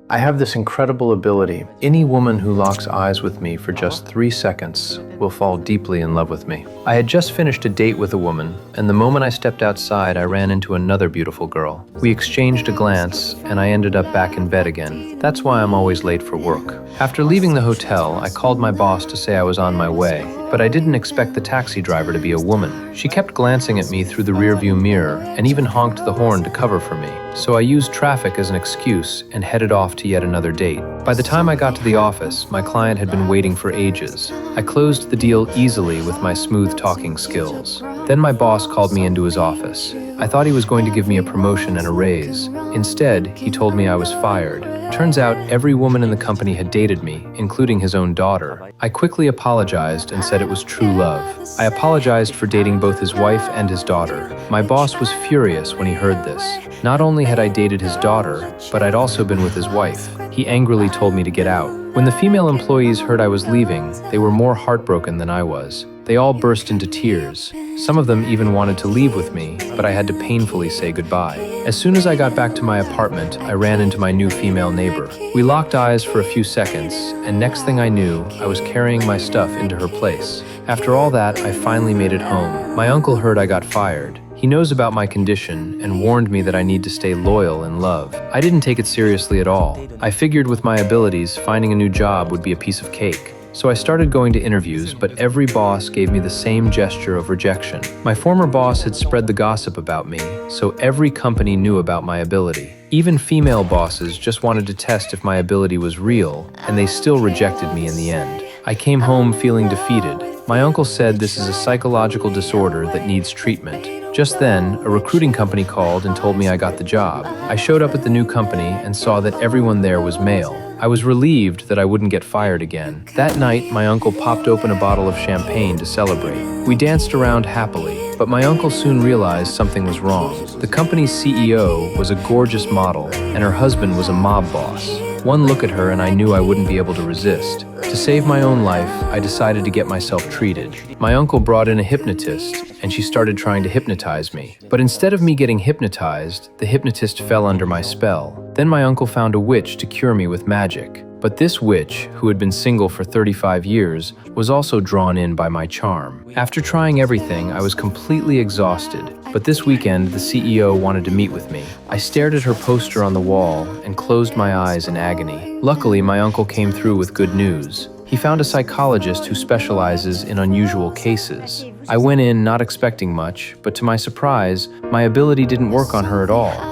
I have this incredible ability. Any woman who locks eyes with me for just 3 seconds will fall deeply in love with me. I had just finished a date with a woman, and the moment I stepped outside, I ran into another beautiful girl. We exchanged a glance, and I ended up back in bed again. That's why I'm always late for work. After leaving the hotel, I called my boss to say I was on my way, but I didn't expect the taxi driver to be a woman. She kept glancing at me through the rearview mirror and even honked the horn to cover for me. So I used traffic as an excuse and headed off to yet another date. By the time I got to the office, my client had been waiting for ages. I closed the deal easily with my smooth talking skills. Then my boss called me into his office. I thought he was going to give me a promotion and a raise. Instead, he told me I was fired. Turns out every woman in the company had dated me, including his own daughter. I quickly apologized and said it was true love. I apologized for dating both his wife and his daughter. My boss was furious when he heard this. Not only had I dated his daughter, but I'd also been with his wife. He angrily told me to get out. When the female employees heard I was leaving, they were more heartbroken than I was. They all burst into tears. Some of them even wanted to leave with me, but I had to painfully say goodbye. As soon as I got back to my apartment, I ran into my new female neighbor. We locked eyes for a few seconds, and next thing I knew, I was carrying my stuff into her place. After all that, I finally made it home. My uncle heard I got fired. He knows about my condition and warned me that I need to stay loyal in love. I didn't take it seriously at all. I figured with my abilities, finding a new job would be a piece of cake. So I started going to interviews, but every boss gave me the same gesture of rejection. My former boss had spread the gossip about me, so every company knew about my ability. Even female bosses just wanted to test if my ability was real, and they still rejected me in the end. I came home feeling defeated. My uncle said this is a psychological disorder that needs treatment. Just then, a recruiting company called and told me I got the job. I showed up at the new company and saw that everyone there was male. I was relieved that I wouldn't get fired again. That night, my uncle popped open a bottle of champagne to celebrate. We danced around happily, but my uncle soon realized something was wrong. The company's CEO was a gorgeous model, and her husband was a mob boss. One look at her and I knew I wouldn't be able to resist. To save my own life, I decided to get myself treated. My uncle brought in a hypnotist, and she started trying to hypnotize me. But instead of me getting hypnotized, the hypnotist fell under my spell. Then my uncle found a witch to cure me with magic. But this witch, who had been single for 35 years, was also drawn in by my charm. After trying everything, I was completely exhausted. But this weekend, the CEO wanted to meet with me. I stared at her poster on the wall and closed my eyes in agony. Luckily, my uncle came through with good news. He found a psychologist who specializes in unusual cases. I went in not expecting much, but to my surprise, my ability didn't work on her at all.